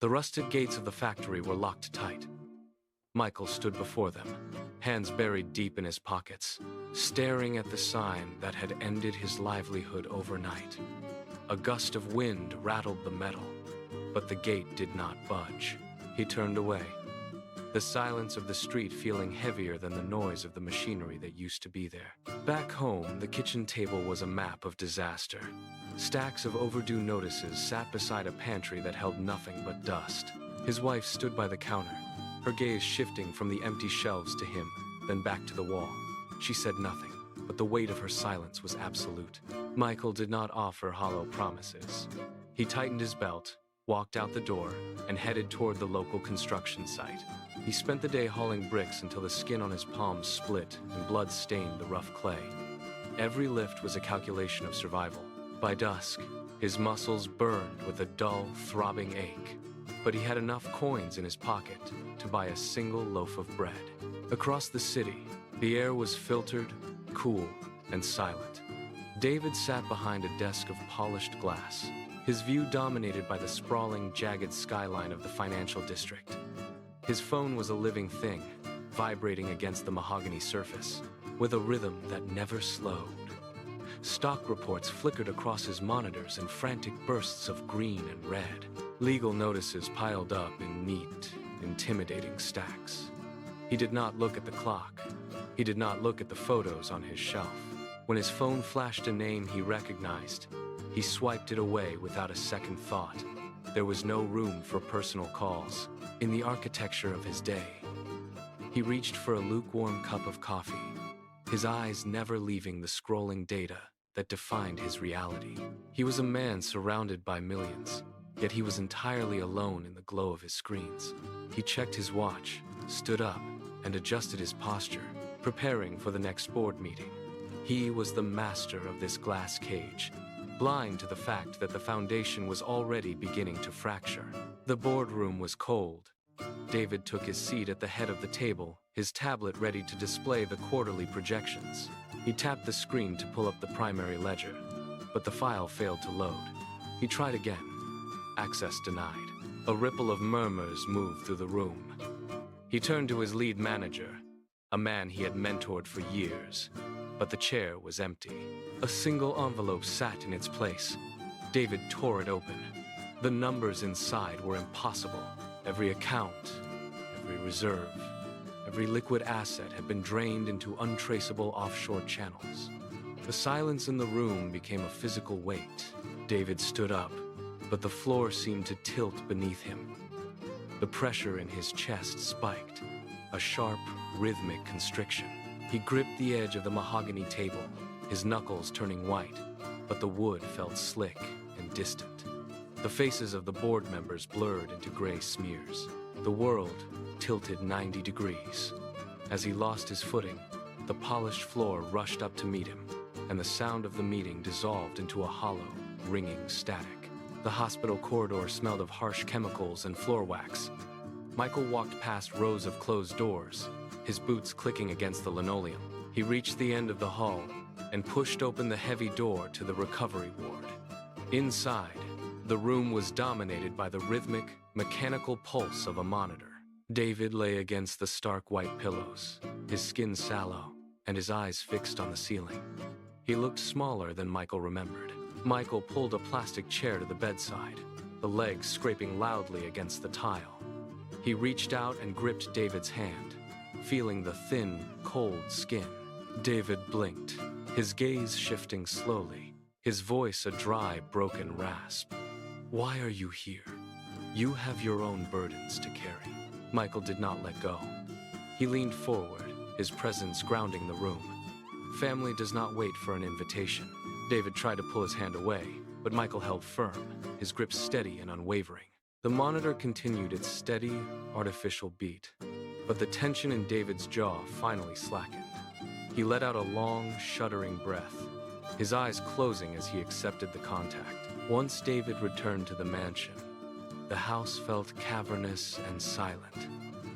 The rusted gates of the factory were locked tight. Michael stood before them, hands buried deep in his pockets, staring at the sign that had ended his livelihood overnight. A gust of wind rattled the metal, but the gate did not budge. He turned away, the silence of the street feeling heavier than the noise of the machinery that used to be there. Back home, the kitchen table was a map of disaster. Stacks of overdue notices sat beside a pantry that held nothing but dust. His wife stood by the counter, her gaze shifting from the empty shelves to him, then back to the wall. She said nothing, but the weight of her silence was absolute. Michael did not offer hollow promises. He tightened his belt, walked out the door, and headed toward the local construction site. He spent the day hauling bricks until the skin on his palms split and blood stained the rough clay. Every lift was a calculation of survival. By dusk, his muscles burned with a dull, throbbing ache, but he had enough coins in his pocket to buy a single loaf of bread. Across the city, the air was filtered, cool, and silent. David sat behind a desk of polished glass, his view dominated by the sprawling, jagged skyline of the financial district. His phone was a living thing, vibrating against the mahogany surface, with a rhythm that never slowed. Stock reports flickered across his monitors in frantic bursts of green and red. Legal notices piled up in neat, intimidating stacks. He did not look at the clock. He did not look at the photos on his shelf. When his phone flashed a name he recognized, he swiped it away without a second thought. There was no room for personal calls in the architecture of his day. He reached for a lukewarm cup of coffee, his eyes never leaving the scrolling data that defined his reality. He was a man surrounded by millions, yet he was entirely alone in the glow of his screens. He checked his watch, stood up, and adjusted his posture, preparing for the next board meeting. He was the master of this glass cage, blind to the fact that the foundation was already beginning to fracture. The boardroom was cold. David took his seat at the head of the table, his tablet ready to display the quarterly projections. He tapped the screen to pull up the primary ledger, but the file failed to load. He tried again. Access denied. A ripple of murmurs moved through the room. He turned to his lead manager, a man he had mentored for years, but the chair was empty. A single envelope sat in its place. David tore it open. The numbers inside were impossible. Every account, every reserve, every liquid asset had been drained into untraceable offshore channels. The silence in the room became a physical weight. David stood up, but the floor seemed to tilt beneath him. The pressure in his chest spiked, a sharp, rhythmic constriction. He gripped the edge of the mahogany table, his knuckles turning white, but the wood felt slick and distant. The faces of the board members blurred into gray smears. The world tilted 90 degrees. As he lost his footing, the polished floor rushed up to meet him, and the sound of the meeting dissolved into a hollow, ringing static. The hospital corridor smelled of harsh chemicals and floor wax. Michael walked past rows of closed doors, his boots clicking against the linoleum. He reached the end of the hall and pushed open the heavy door to the recovery ward. Inside, the room was dominated by the rhythmic, mechanical pulse of a monitor. David lay against the stark white pillows, his skin sallow, and his eyes fixed on the ceiling. He looked smaller than Michael remembered. Michael pulled a plastic chair to the bedside, the legs scraping loudly against the tile. He reached out and gripped David's hand, feeling the thin, cold skin. David blinked, his gaze shifting slowly, his voice a dry, broken rasp. "Why are you here? You have your own burdens to carry." Michael did not let go. He leaned forward, his presence grounding the room. Family does not wait for an invitation. David tried to pull his hand away, but Michael held firm, his grip steady and unwavering. The monitor continued its steady, artificial beat, but the tension in David's jaw finally slackened. He let out a long, shuddering breath, his eyes closing as he accepted the contact. Once David returned to the mansion, the house felt cavernous and silent.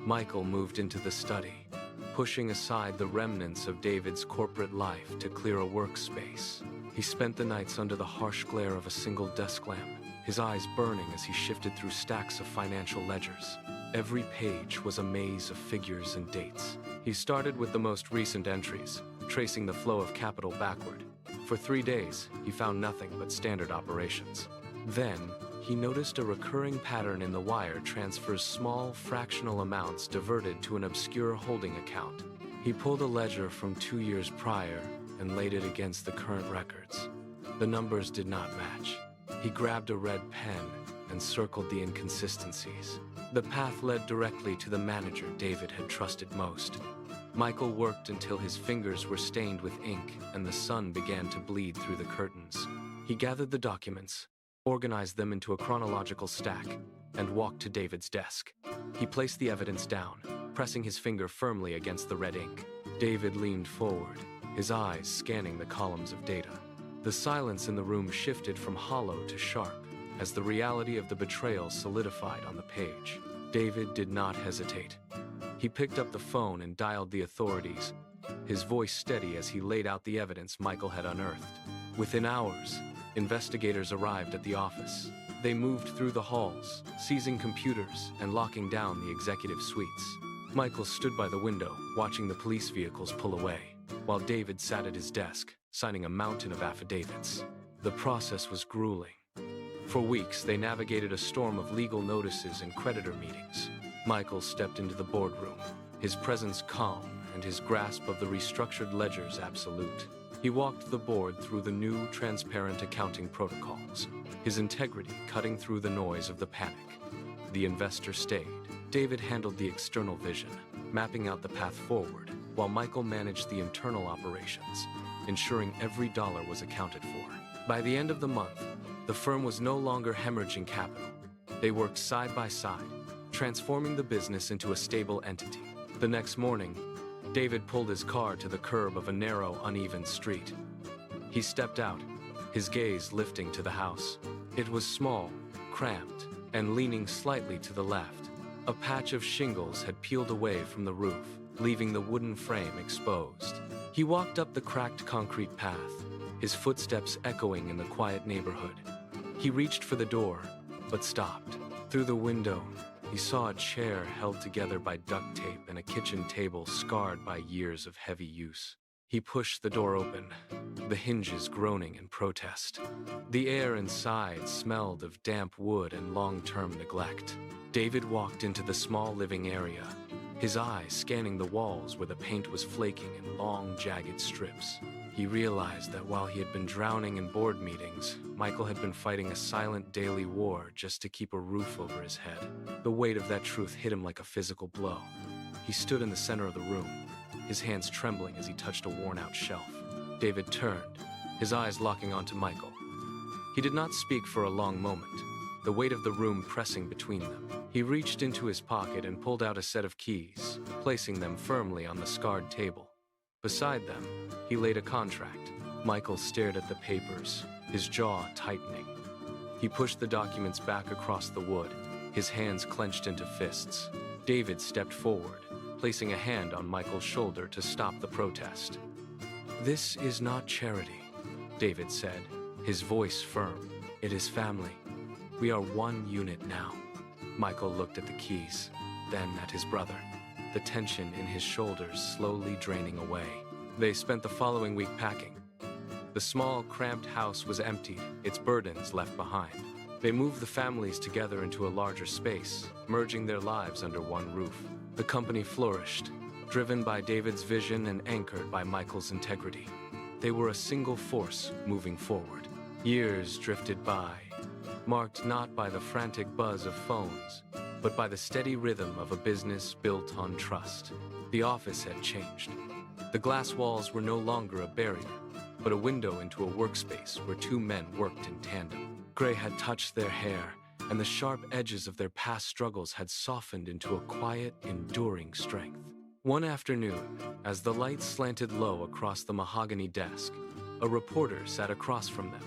Michael moved into the study, pushing aside the remnants of David's corporate life to clear a workspace. He spent the nights under the harsh glare of a single desk lamp, his eyes burning as he shifted through stacks of financial ledgers. Every page was a maze of figures and dates. He started with the most recent entries, tracing the flow of capital backward. For 3 days, he found nothing but standard operations. Then, he noticed a recurring pattern in the wire transfers. Small fractional amounts diverted to an obscure holding account. He pulled a ledger from 2 years prior and laid it against the current records. The numbers did not match. He grabbed a red pen and circled the inconsistencies. The path led directly to the manager David had trusted most. Michael worked until his fingers were stained with ink and the sun began to bleed through the curtains. He gathered the documents, organized them into a chronological stack, and walked to David's desk. He placed the evidence down, pressing his finger firmly against the red ink. David leaned forward, his eyes scanning the columns of data. The silence in the room shifted from hollow to sharp as the reality of the betrayal solidified on the page. David did not hesitate. He picked up the phone and dialed the authorities, his voice steady as he laid out the evidence Michael had unearthed. Within hours, investigators arrived at the office. They moved through the halls, seizing computers and locking down the executive suites. Michael stood by the window, watching the police vehicles pull away, while David sat at his desk, signing a mountain of affidavits. The process was grueling. For weeks, they navigated a storm of legal notices and creditor meetings. Michael stepped into the boardroom, his presence calm and his grasp of the restructured ledgers absolute. He walked the board through the new, transparent accounting protocols, his integrity cutting through the noise of the panic. The investor stayed. David handled the external vision, mapping out the path forward, while Michael managed the internal operations, ensuring every dollar was accounted for. By the end of the month, the firm was no longer hemorrhaging capital. They worked side by side, transforming the business into a stable entity. The next morning, David pulled his car to the curb of a narrow, uneven street. He stepped out, his gaze lifting to the house. It was small, cramped, and leaning slightly to the left. A patch of shingles had peeled away from the roof, leaving the wooden frame exposed. He walked up the cracked concrete path, his footsteps echoing in the quiet neighborhood. He reached for the door, but stopped. Through the window, he saw a chair held together by duct tape and a kitchen table scarred by years of heavy use. He pushed the door open, the hinges groaning in protest. The air inside smelled of damp wood and long-term neglect. David walked into the small living area, his eyes scanning the walls where the paint was flaking in long, jagged strips. He realized that while he had been drowning in board meetings, Michael had been fighting a silent daily war just to keep a roof over his head. The weight of that truth hit him like a physical blow. He stood in the center of the room, his hands trembling as he touched a worn-out shelf. David turned, his eyes locking onto Michael. He did not speak for a long moment, the weight of the room pressing between them. He reached into his pocket and pulled out a set of keys, placing them firmly on the scarred table. Beside them, he laid a contract. Michael stared at the papers, his jaw tightening. He pushed the documents back across the wood, his hands clenched into fists. David stepped forward, placing a hand on Michael's shoulder to stop the protest. "This is not charity," David said, his voice firm. "It is family. We are one unit now." Michael looked at the keys, then at his brother, the tension in his shoulders slowly draining away. They spent the following week packing. The small, cramped house was emptied, its burdens left behind. They moved the families together into a larger space, merging their lives under one roof. The company flourished, driven by David's vision and anchored by Michael's integrity. They were a single force moving forward. Years drifted by, marked not by the frantic buzz of phones, but by the steady rhythm of a business built on trust. The office had changed. The glass walls were no longer a barrier, but a window into a workspace where two men worked in tandem. Gray had touched their hair, and the sharp edges of their past struggles had softened into a quiet, enduring strength. One afternoon, as the light slanted low across the mahogany desk, a reporter sat across from them,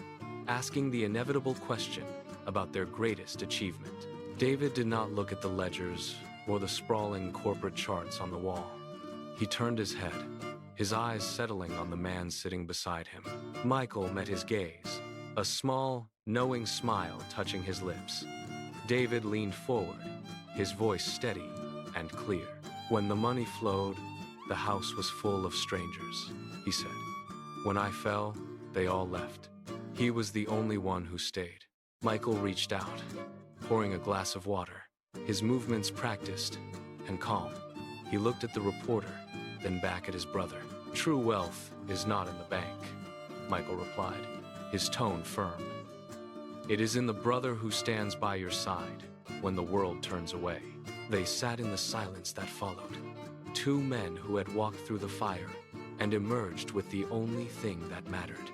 asking the inevitable question about their greatest achievement. David did not look at the ledgers or the sprawling corporate charts on the wall. He turned his head, his eyes settling on the man sitting beside him. Michael met his gaze, a small, knowing smile touching his lips. David leaned forward, his voice steady and clear. When the money flowed, the house was full of strangers, he said. When I fell, they all left. He was the only one who stayed. Michael reached out, pouring a glass of water, his movements practiced and calm. He looked at the reporter, then back at his brother. True wealth is not in the bank, Michael replied, his tone firm. It is in the brother who stands by your side when the world turns away. They sat in the silence that followed. Two men who had walked through the fire and emerged with the only thing that mattered.